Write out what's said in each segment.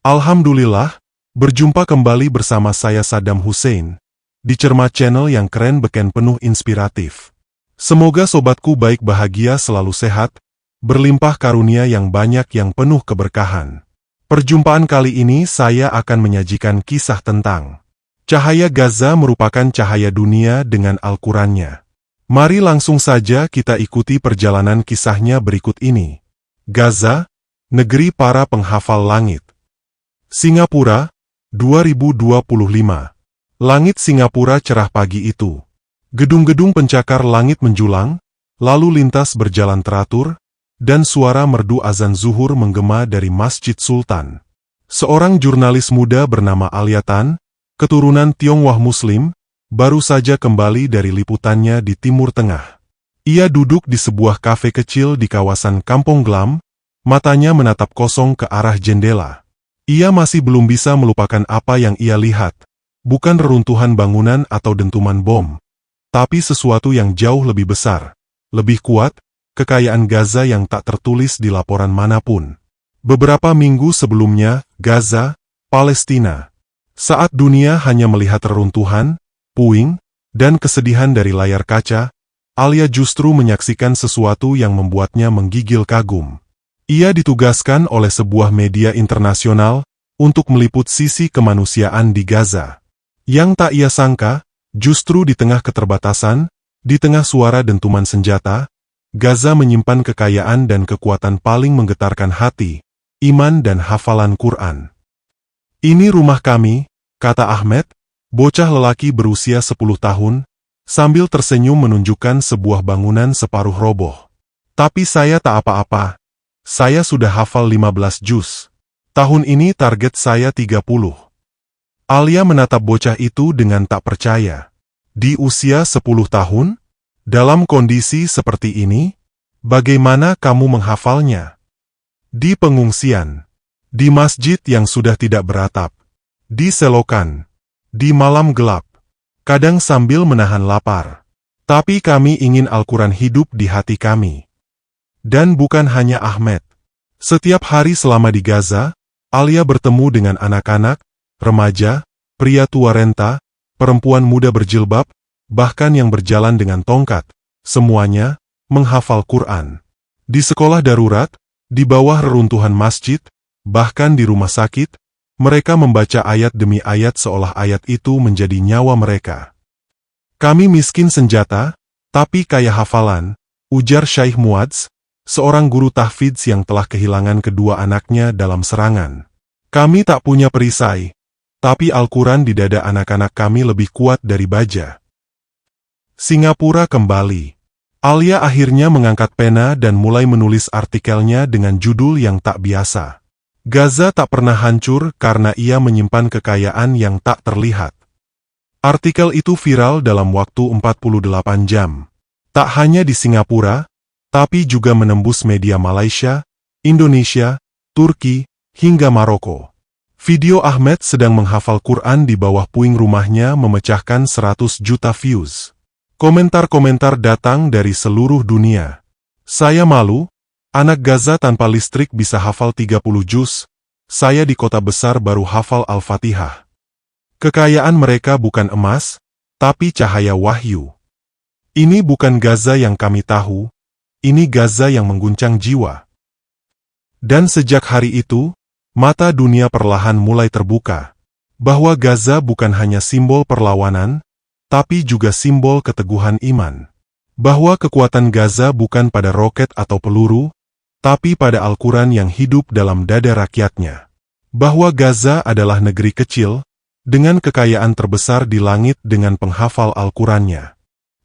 Alhamdulillah, berjumpa kembali bersama saya Saddam Hussein, di Cermat Channel yang keren beken penuh inspiratif. Semoga sobatku baik bahagia selalu sehat, berlimpah karunia yang banyak yang penuh keberkahan. Perjumpaan kali ini saya akan menyajikan kisah tentang cahaya Gaza merupakan cahaya dunia dengan Al-Qurannya. Mari langsung saja kita ikuti perjalanan kisahnya berikut ini. Gaza, negeri para penghafal langit. Singapura, 2025. Langit Singapura cerah pagi itu. Gedung-gedung pencakar langit menjulang, lalu lintas berjalan teratur, dan suara merdu azan zuhur menggema dari Masjid Sultan. Seorang jurnalis muda bernama Alia Tan, keturunan Tionghoa Muslim, baru saja kembali dari liputannya di Timur Tengah. Ia duduk di sebuah kafe kecil di kawasan Kampong Glam, matanya menatap kosong ke arah jendela. Ia masih belum bisa melupakan apa yang ia lihat, bukan reruntuhan bangunan atau dentuman bom, tapi sesuatu yang jauh lebih besar, lebih kuat, kekayaan Gaza yang tak tertulis di laporan manapun. Beberapa minggu sebelumnya, Gaza, Palestina. Saat dunia hanya melihat reruntuhan, puing, dan kesedihan dari layar kaca, Alia justru menyaksikan sesuatu yang membuatnya menggigil kagum. Ia ditugaskan oleh sebuah media internasional untuk meliput sisi kemanusiaan di Gaza. Yang tak ia sangka, justru di tengah keterbatasan, di tengah suara dentuman senjata, Gaza menyimpan kekayaan dan kekuatan paling menggetarkan hati, iman dan hafalan Quran. "Ini rumah kami," kata Ahmed, bocah lelaki berusia 10 tahun, sambil tersenyum menunjukkan sebuah bangunan separuh roboh. "Tapi saya tak apa-apa. Saya sudah hafal 15 juz. Tahun ini target saya 30. Alia menatap bocah itu dengan tak percaya. Di usia 10 tahun? Dalam kondisi seperti ini? Bagaimana kamu menghafalnya? Di pengungsian. Di masjid yang sudah tidak beratap. Di selokan. Di malam gelap. Kadang sambil menahan lapar. Tapi kami ingin Al-Quran hidup di hati kami. Dan bukan hanya Ahmed. Setiap hari selama di Gaza, Alia bertemu dengan anak-anak, remaja, pria tua renta, perempuan muda berjilbab, bahkan yang berjalan dengan tongkat, semuanya menghafal Quran. Di sekolah darurat, di bawah reruntuhan masjid, bahkan di rumah sakit, mereka membaca ayat demi ayat seolah ayat itu menjadi nyawa mereka. "Kami miskin senjata, tapi kaya hafalan," ujar Syekh Muadz, seorang guru tahfidz yang telah kehilangan kedua anaknya dalam serangan. "Kami tak punya perisai, tapi Al-Quran di dada anak-anak kami lebih kuat dari baja." Singapura kembali. Alia akhirnya mengangkat pena dan mulai menulis artikelnya dengan judul yang tak biasa. Gaza tak pernah hancur karena ia menyimpan kekayaan yang tak terlihat. Artikel itu viral dalam waktu 48 jam. Tak hanya di Singapura, tapi juga menembus media Malaysia, Indonesia, Turki, hingga Maroko. Video Ahmed sedang menghafal Quran di bawah puing rumahnya memecahkan 100 juta views. Komentar-komentar datang dari seluruh dunia. "Saya malu, anak Gaza tanpa listrik bisa hafal 30 juz, saya di kota besar baru hafal Al-Fatihah. Kekayaan mereka bukan emas, tapi cahaya wahyu. Ini bukan Gaza yang kami tahu, ini Gaza yang mengguncang jiwa." Dan sejak hari itu, mata dunia perlahan mulai terbuka, bahwa Gaza bukan hanya simbol perlawanan, tapi juga simbol keteguhan iman. Bahwa kekuatan Gaza bukan pada roket atau peluru, tapi pada Al-Quran yang hidup dalam dada rakyatnya. Bahwa Gaza adalah negeri kecil, dengan kekayaan terbesar di langit dengan penghafal Al-Qurannya.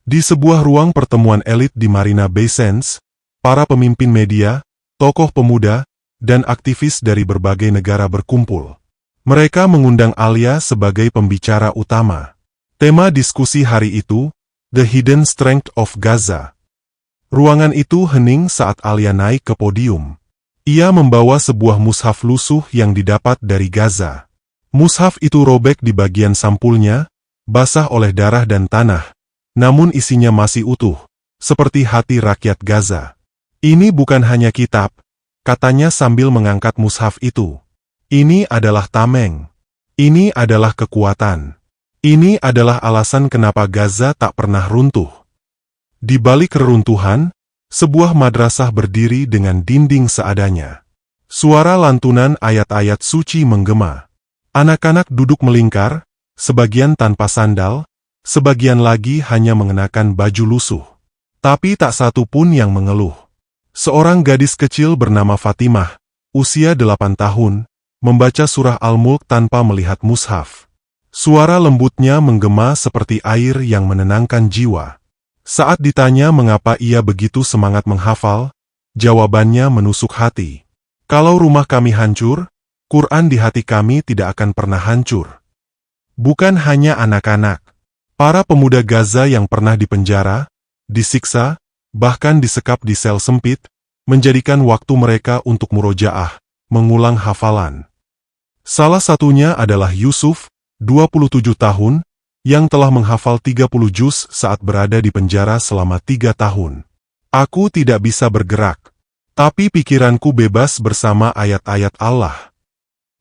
Di sebuah ruang pertemuan elit di Marina Bay Sands, para pemimpin media, tokoh pemuda, dan aktivis dari berbagai negara berkumpul. Mereka mengundang Alia sebagai pembicara utama. Tema diskusi hari itu, The Hidden Strength of Gaza. Ruangan itu hening saat Alia naik ke podium. Ia membawa sebuah mushaf lusuh yang didapat dari Gaza. Mushaf itu robek di bagian sampulnya, basah oleh darah dan tanah, namun isinya masih utuh, seperti hati rakyat Gaza. "Ini bukan hanya kitab," katanya sambil mengangkat mushaf itu. Ini adalah tameng. Ini adalah kekuatan. Ini adalah alasan kenapa Gaza tak pernah runtuh. Di balik reruntuhan, sebuah madrasah berdiri dengan dinding seadanya. Suara lantunan ayat-ayat suci menggema. Anak-anak duduk melingkar, sebagian tanpa sandal, sebagian lagi hanya mengenakan baju lusuh. Tapi tak satu pun yang mengeluh. Seorang gadis kecil bernama Fatimah, usia 8 tahun, membaca surah Al-Mulk tanpa melihat mushaf. Suara lembutnya menggema seperti air yang menenangkan jiwa. Saat ditanya mengapa ia begitu semangat menghafal, jawabannya menusuk hati. Kalau rumah kami hancur, Quran di hati kami tidak akan pernah hancur. Bukan hanya anak-anak. Para pemuda Gaza yang pernah dipenjara, disiksa, bahkan disekap di sel sempit, menjadikan waktu mereka untuk murojaah, mengulang hafalan. Salah satunya adalah Yusuf, 27 tahun, yang telah menghafal 30 juz saat berada di penjara selama 3 tahun. Aku tidak bisa bergerak, tapi pikiranku bebas bersama ayat-ayat Allah.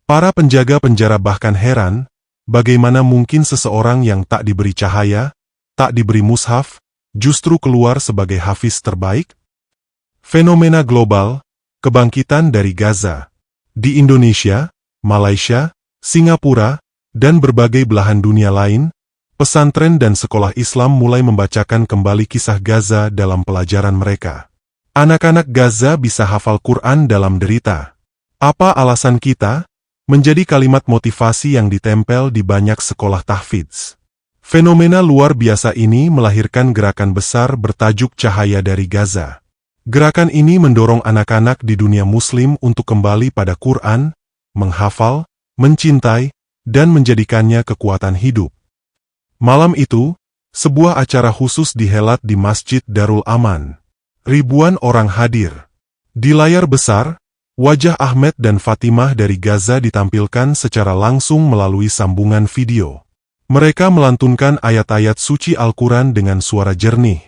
Para penjaga penjara bahkan heran, bagaimana mungkin seseorang yang tak diberi cahaya, tak diberi mushaf, justru keluar sebagai hafiz terbaik? Fenomena global, kebangkitan dari Gaza. Di Indonesia, Malaysia, Singapura, dan berbagai belahan dunia lain, pesantren dan sekolah Islam mulai membacakan kembali kisah Gaza dalam pelajaran mereka. Anak-anak Gaza bisa hafal Quran dalam derita. Apa alasan kita? Menjadi kalimat motivasi yang ditempel di banyak sekolah tahfidz. Fenomena luar biasa ini melahirkan gerakan besar bertajuk Cahaya dari Gaza. Gerakan ini mendorong anak-anak di dunia Muslim untuk kembali pada Quran, menghafal, mencintai, dan menjadikannya kekuatan hidup. Malam itu, sebuah acara khusus dihelat di Masjid Darul Aman. Ribuan orang hadir. Di layar besar, wajah Ahmed dan Fatimah dari Gaza ditampilkan secara langsung melalui sambungan video. Mereka melantunkan ayat-ayat suci Al-Quran dengan suara jernih,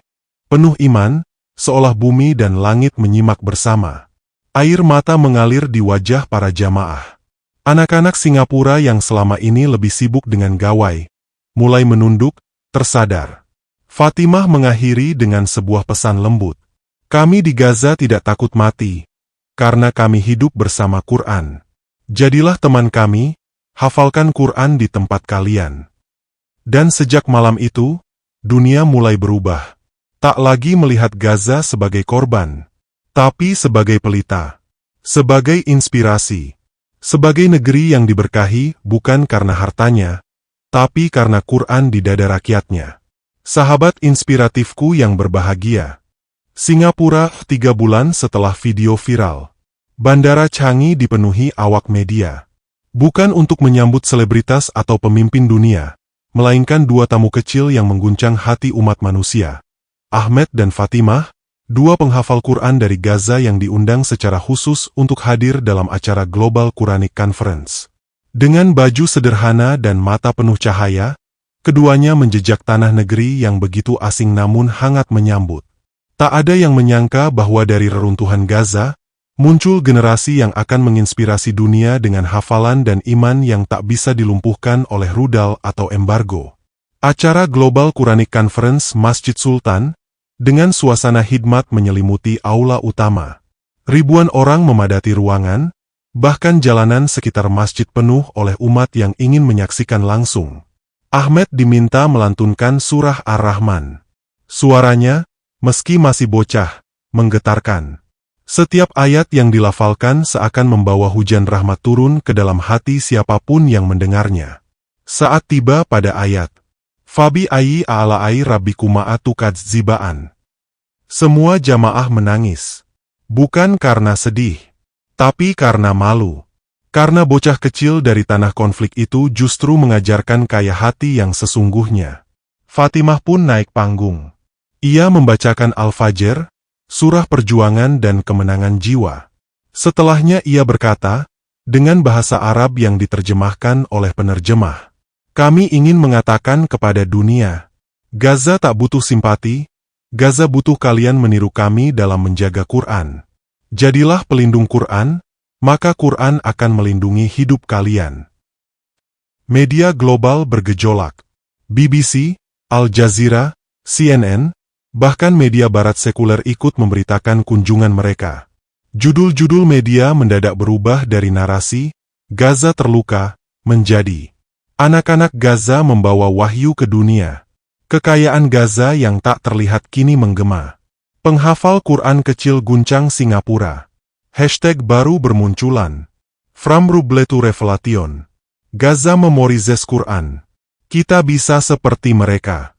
penuh iman, seolah bumi dan langit menyimak bersama. Air mata mengalir di wajah para jamaah. Anak-anak Singapura yang selama ini lebih sibuk dengan gawai, mulai menunduk, tersadar. Fatimah mengakhiri dengan sebuah pesan lembut. Kami di Gaza tidak takut mati, karena kami hidup bersama Quran. Jadilah teman kami, hafalkan Quran di tempat kalian. Dan sejak malam itu, dunia mulai berubah. Tak lagi melihat Gaza sebagai korban, tapi sebagai pelita, sebagai inspirasi. Sebagai negeri yang diberkahi bukan karena hartanya, tapi karena Quran di dada rakyatnya. Sahabat inspiratifku yang berbahagia. Singapura, 3 bulan setelah video viral. Bandara Changi dipenuhi awak media. Bukan untuk menyambut selebritas atau pemimpin dunia, melainkan 2 tamu kecil yang mengguncang hati umat manusia. Ahmed dan Fatimah, 2 penghafal Quran dari Gaza yang diundang secara khusus untuk hadir dalam acara Global Quranic Conference. Dengan baju sederhana dan mata penuh cahaya, keduanya menjejak tanah negeri yang begitu asing namun hangat menyambut. Tak ada yang menyangka bahwa dari reruntuhan Gaza, muncul generasi yang akan menginspirasi dunia dengan hafalan dan iman yang tak bisa dilumpuhkan oleh rudal atau embargo. Acara Global Quranic Conference Masjid Sultan, dengan suasana hikmat menyelimuti aula utama. Ribuan orang memadati ruangan, bahkan jalanan sekitar masjid penuh oleh umat yang ingin menyaksikan langsung. Ahmed diminta melantunkan surah Ar-Rahman. Suaranya, meski masih bocah, menggetarkan. Setiap ayat yang dilafalkan seakan membawa hujan rahmat turun ke dalam hati siapapun yang mendengarnya. Saat tiba pada ayat, Fabi ayyi a'lai rabbikuma tukadzibaan. Semua jamaah menangis. Bukan karena sedih, tapi karena malu. Karena bocah kecil dari tanah konflik itu justru mengajarkan kaya hati yang sesungguhnya. Fatimah pun naik panggung. Ia membacakan Al-Fajr, surah perjuangan dan kemenangan jiwa. Setelahnya ia berkata, dengan bahasa Arab yang diterjemahkan oleh penerjemah. Kami ingin mengatakan kepada dunia, Gaza tak butuh simpati, Gaza butuh kalian meniru kami dalam menjaga Quran. Jadilah pelindung Quran, maka Quran akan melindungi hidup kalian. Media global bergejolak. BBC, Al Jazeera, CNN, bahkan media barat sekuler ikut memberitakan kunjungan mereka. Judul-judul media mendadak berubah dari narasi, Gaza terluka, menjadi anak-anak Gaza membawa wahyu ke dunia. Kekayaan Gaza yang tak terlihat kini menggema. Penghafal Quran kecil guncang Singapura. Hashtag baru bermunculan. From Ruble to Revelation. Gaza memorizes Quran. Kita bisa seperti mereka.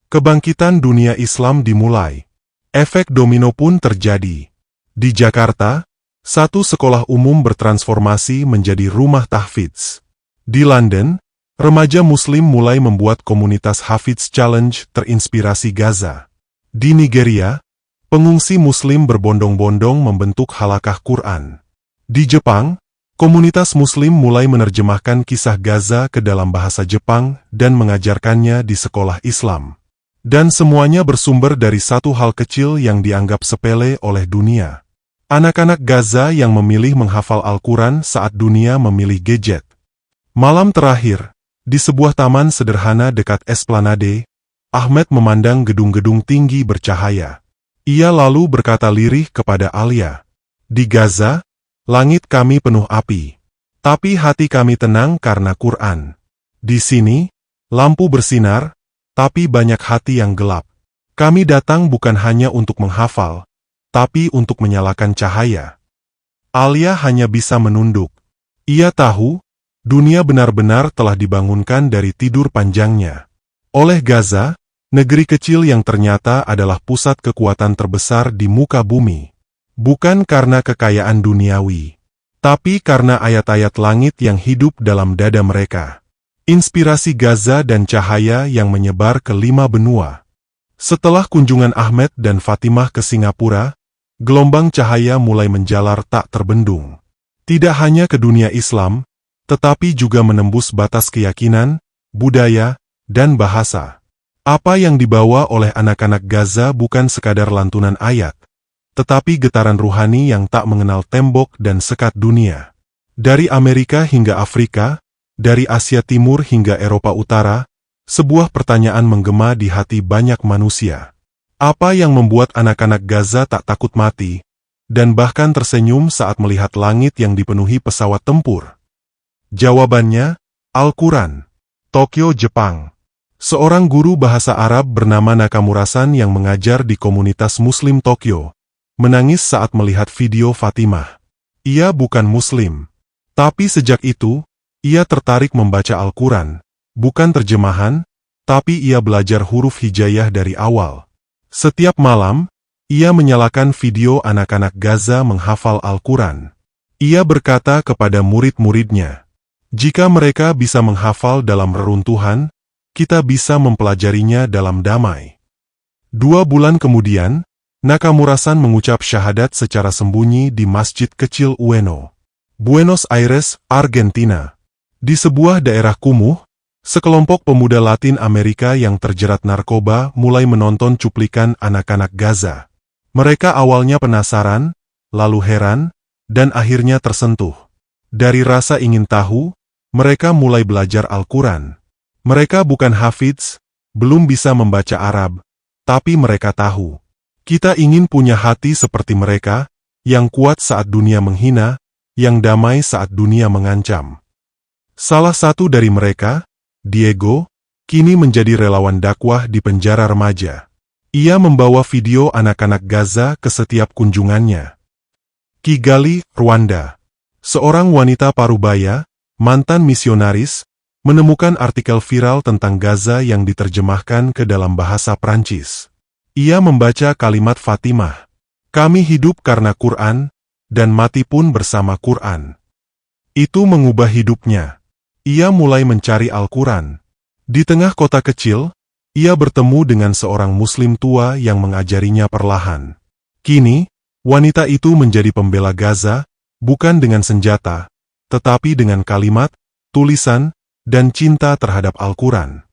Kebangkitan dunia Islam dimulai. Efek domino pun terjadi. Di Jakarta, satu sekolah umum bertransformasi menjadi rumah tahfidz. Di London, remaja Muslim mulai membuat komunitas Hafidz Challenge terinspirasi Gaza. Di Nigeria, pengungsi Muslim berbondong-bondong membentuk halakah Quran. Di Jepang, komunitas Muslim mulai menerjemahkan kisah Gaza ke dalam bahasa Jepang dan mengajarkannya di sekolah Islam. Dan semuanya bersumber dari satu hal kecil yang dianggap sepele oleh dunia. Anak-anak Gaza yang memilih menghafal Al-Quran saat dunia memilih gadget. Malam terakhir, di sebuah taman sederhana dekat Esplanade, Ahmed memandang gedung-gedung tinggi bercahaya. Ia lalu berkata lirih kepada Alia, "Di Gaza, langit kami penuh api. Tapi hati kami tenang karena Quran. Di sini, lampu bersinar, tapi banyak hati yang gelap. Kami datang bukan hanya untuk menghafal, tapi untuk menyalakan cahaya." Alia hanya bisa menunduk. Ia tahu, dunia benar-benar telah dibangunkan dari tidur panjangnya. Oleh Gaza, negeri kecil yang ternyata adalah pusat kekuatan terbesar di muka bumi. Bukan karena kekayaan duniawi, tapi karena ayat-ayat langit yang hidup dalam dada mereka. Inspirasi Gaza dan cahaya yang menyebar ke 5 benua. Setelah kunjungan Ahmed dan Fatimah ke Singapura, gelombang cahaya mulai menjalar tak terbendung. Tidak hanya ke dunia Islam, tetapi juga menembus batas keyakinan, budaya, dan bahasa. Apa yang dibawa oleh anak-anak Gaza bukan sekadar lantunan ayat, tetapi getaran ruhani yang tak mengenal tembok dan sekat dunia. Dari Amerika hingga Afrika, dari Asia Timur hingga Eropa Utara, sebuah pertanyaan menggema di hati banyak manusia. Apa yang membuat anak-anak Gaza tak takut mati, dan bahkan tersenyum saat melihat langit yang dipenuhi pesawat tempur? Jawabannya, Al-Quran. Tokyo, Jepang. Seorang guru bahasa Arab bernama Nakamura-san yang mengajar di komunitas Muslim Tokyo, menangis saat melihat video Fatimah. Ia bukan Muslim. Tapi sejak itu, ia tertarik membaca Al-Quran, bukan terjemahan, tapi ia belajar huruf hijayah dari awal. Setiap malam, ia menyalakan video anak-anak Gaza menghafal Al-Quran. Ia berkata kepada murid-muridnya, "Jika mereka bisa menghafal dalam reruntuhan, kita bisa mempelajarinya dalam damai." 2 bulan kemudian, Nakamura-san mengucap syahadat secara sembunyi di masjid kecil Ueno, Buenos Aires, Argentina. Di sebuah daerah kumuh, sekelompok pemuda Latin Amerika yang terjerat narkoba mulai menonton cuplikan anak-anak Gaza. Mereka awalnya penasaran, lalu heran, dan akhirnya tersentuh. Dari rasa ingin tahu, mereka mulai belajar Al-Quran. Mereka bukan hafidz, belum bisa membaca Arab, tapi mereka tahu. Kita ingin punya hati seperti mereka, yang kuat saat dunia menghina, yang damai saat dunia mengancam. Salah satu dari mereka, Diego, kini menjadi relawan dakwah di penjara remaja. Ia membawa video anak-anak Gaza ke setiap kunjungannya. Kigali, Rwanda. Seorang wanita parubaya, mantan misionaris, menemukan artikel viral tentang Gaza yang diterjemahkan ke dalam bahasa Prancis. Ia membaca kalimat Fatimah, "Kami hidup karena Quran, dan mati pun bersama Quran." Itu mengubah hidupnya. Ia mulai mencari Al-Quran. Di tengah kota kecil, ia bertemu dengan seorang Muslim tua yang mengajarinya perlahan. Kini, wanita itu menjadi pembela Gaza, bukan dengan senjata, tetapi dengan kalimat, tulisan, dan cinta terhadap Al-Quran.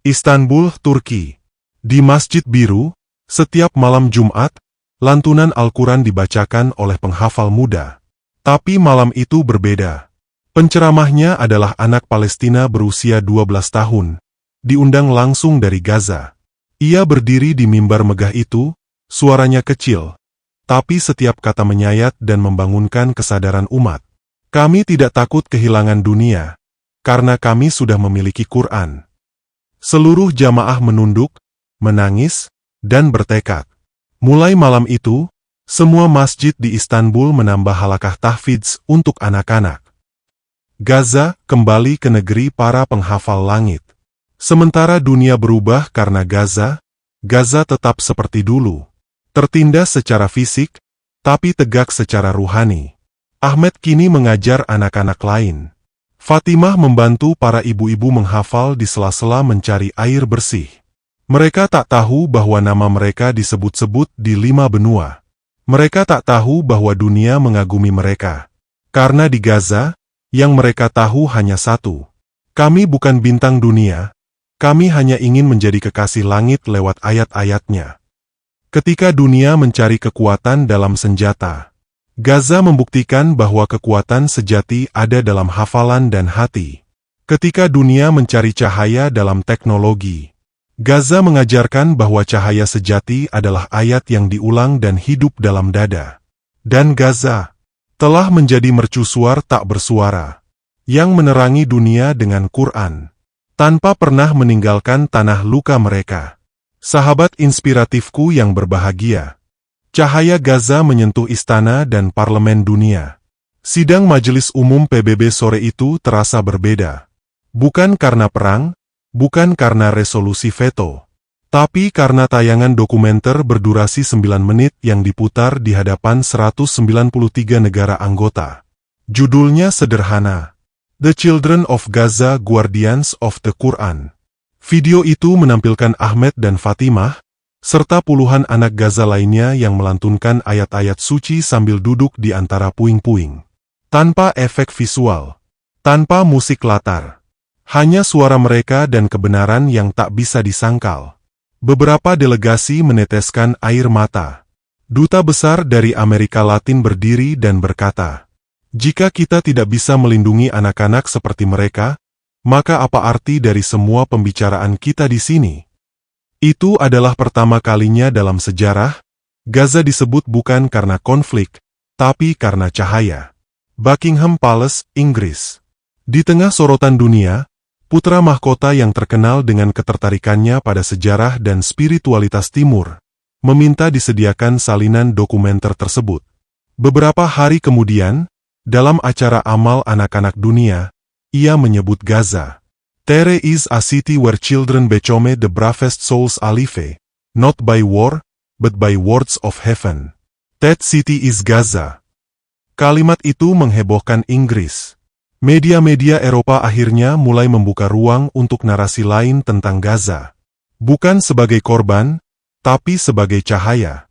Istanbul, Turki. Di Masjid Biru, setiap malam Jumat, lantunan Al-Quran dibacakan oleh penghafal muda. Tapi malam itu berbeda. Penceramahnya adalah anak Palestina berusia 12 tahun, diundang langsung dari Gaza. Ia berdiri di mimbar megah itu, suaranya kecil, tapi setiap kata menyayat dan membangunkan kesadaran umat. Kami tidak takut kehilangan dunia, karena kami sudah memiliki Quran. Seluruh jamaah menunduk, menangis, dan bertekad. Mulai malam itu, semua masjid di Istanbul menambah halaqah tahfidz untuk anak-anak. Gaza kembali ke negeri para penghafal langit. Sementara dunia berubah karena Gaza tetap seperti dulu. Tertindas secara fisik, tapi tegak secara ruhani. Ahmed kini mengajar anak-anak lain. Fatimah membantu para ibu-ibu menghafal di sela-sela mencari air bersih. Mereka tak tahu bahwa nama mereka disebut-sebut di 5 benua. Mereka tak tahu bahwa dunia mengagumi mereka. Karena di Gaza, yang mereka tahu hanya satu. Kami bukan bintang dunia, kami hanya ingin menjadi kekasih langit lewat ayat-ayatnya. Ketika dunia mencari kekuatan dalam senjata, Gaza membuktikan bahwa kekuatan sejati ada dalam hafalan dan hati. Ketika dunia mencari cahaya dalam teknologi, Gaza mengajarkan bahwa cahaya sejati adalah ayat yang diulang dan hidup dalam dada. Dan Gaza telah menjadi mercusuar tak bersuara, yang menerangi dunia dengan Quran, tanpa pernah meninggalkan tanah luka mereka. Sahabat inspiratifku yang berbahagia, cahaya Gaza menyentuh istana dan parlemen dunia. Sidang Majelis Umum PBB sore itu terasa berbeda. Bukan karena perang, bukan karena resolusi veto, tapi karena tayangan dokumenter berdurasi 9 menit yang diputar di hadapan 193 negara anggota. Judulnya sederhana, The Children of Gaza Guardians of the Quran. Video itu menampilkan Ahmed dan Fatimah, serta puluhan anak Gaza lainnya yang melantunkan ayat-ayat suci sambil duduk di antara puing-puing. Tanpa efek visual, tanpa musik latar. Hanya suara mereka dan kebenaran yang tak bisa disangkal. Beberapa delegasi meneteskan air mata. Duta besar dari Amerika Latin berdiri dan berkata, "Jika kita tidak bisa melindungi anak-anak seperti mereka, maka apa arti dari semua pembicaraan kita di sini?" Itu adalah pertama kalinya dalam sejarah, Gaza disebut bukan karena konflik, tapi karena cahaya. Buckingham Palace, Inggris. Di tengah sorotan dunia, putra mahkota yang terkenal dengan ketertarikannya pada sejarah dan spiritualitas Timur, meminta disediakan salinan dokumenter tersebut. Beberapa hari kemudian, dalam acara amal anak-anak dunia, ia menyebut Gaza. There is a city where children become the bravest souls alive, not by war, but by words of heaven. That city is Gaza. Kalimat itu menghebohkan Inggris. Media-media Eropa akhirnya mulai membuka ruang untuk narasi lain tentang Gaza. Bukan sebagai korban, tapi sebagai cahaya.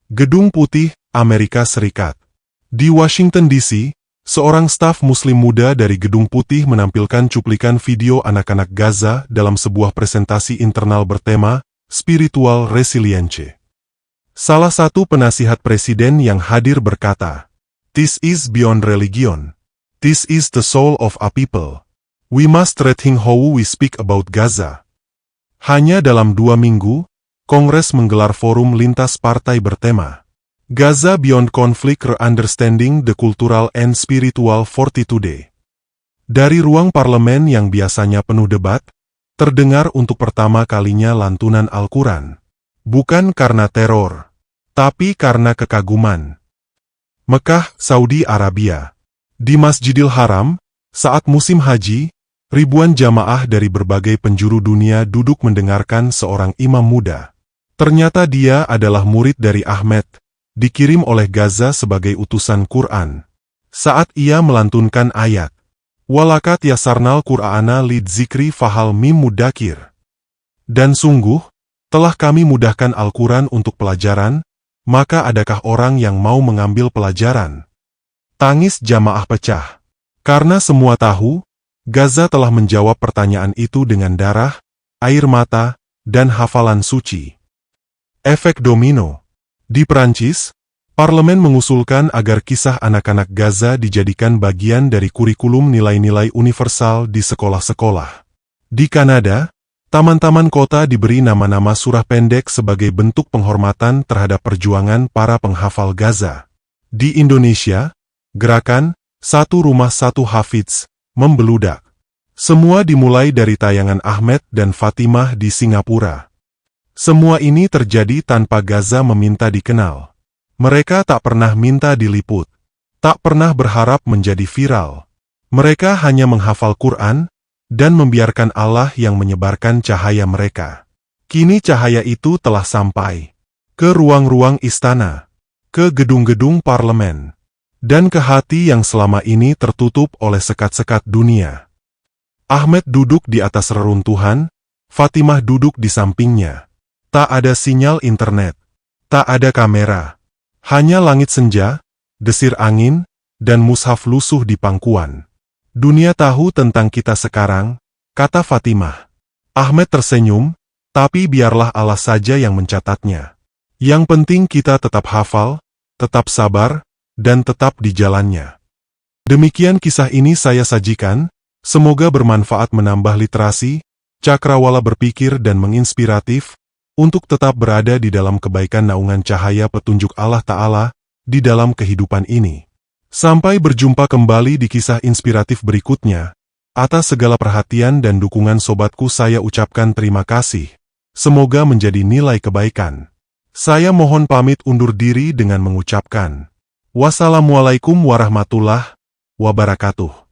Gedung Putih, Amerika Serikat. Di Washington DC, seorang staf Muslim muda dari Gedung Putih menampilkan cuplikan video anak-anak Gaza dalam sebuah presentasi internal bertema Spiritual Resilience. Salah satu penasihat presiden yang hadir berkata, "This is beyond religion. This is the soul of a people. We must rethink how we speak about Gaza." Hanya dalam 2 minggu, Kongres menggelar forum lintas partai bertema Gaza Beyond Conflict Re-Understanding the Cultural and Spiritual Fortitude. Dari ruang parlemen yang biasanya penuh debat, terdengar untuk pertama kalinya lantunan Al-Quran. Bukan karena teror, tapi karena kekaguman. Mekah, Saudi Arabia. Di Masjidil Haram, saat musim haji, ribuan jamaah dari berbagai penjuru dunia duduk mendengarkan seorang imam muda. Ternyata dia adalah murid dari Ahmed, dikirim oleh Gaza sebagai utusan Quran. Saat ia melantunkan ayat, "Walakat yasarnal Qur'ana lidzikri fahal mim mudakir." Dan sungguh, telah kami mudahkan Al-Quran untuk pelajaran, maka adakah orang yang mau mengambil pelajaran? Tangis jamaah pecah. Karena semua tahu, Gaza telah menjawab pertanyaan itu dengan darah, air mata, dan hafalan suci. Efek domino. Di Perancis, Parlemen mengusulkan agar kisah anak-anak Gaza dijadikan bagian dari kurikulum nilai-nilai universal di sekolah-sekolah. Di Kanada, taman-taman kota diberi nama-nama surah pendek sebagai bentuk penghormatan terhadap perjuangan para penghafal Gaza. Di Indonesia, gerakan Satu Rumah Satu Hafidz membeludak. Semua dimulai dari tayangan Ahmed dan Fatimah di Singapura. Semua ini terjadi tanpa Gaza meminta dikenal. Mereka tak pernah minta diliput, tak pernah berharap menjadi viral. Mereka hanya menghafal Quran dan membiarkan Allah yang menyebarkan cahaya mereka. Kini cahaya itu telah sampai ke ruang-ruang istana, ke gedung-gedung parlemen, dan ke hati yang selama ini tertutup oleh sekat-sekat dunia. Ahmed duduk di atas reruntuhan, Fatimah duduk di sampingnya. Tak ada sinyal internet, tak ada kamera. Hanya langit senja, desir angin, dan mushaf lusuh di pangkuan. Dunia tahu tentang kita sekarang, kata Fatimah. Ahmed tersenyum, tapi biarlah Allah saja yang mencatatnya. Yang penting kita tetap hafal, tetap sabar, dan tetap di jalannya. Demikian kisah ini saya sajikan, semoga bermanfaat menambah literasi, cakrawala berpikir dan menginspiratif, untuk tetap berada di dalam kebaikan naungan cahaya petunjuk Allah Ta'ala di dalam kehidupan ini. Sampai berjumpa kembali di kisah inspiratif berikutnya. Atas segala perhatian dan dukungan sobatku saya ucapkan terima kasih. Semoga menjadi nilai kebaikan. Saya mohon pamit undur diri dengan mengucapkan Wassalamualaikum warahmatullahi wabarakatuh.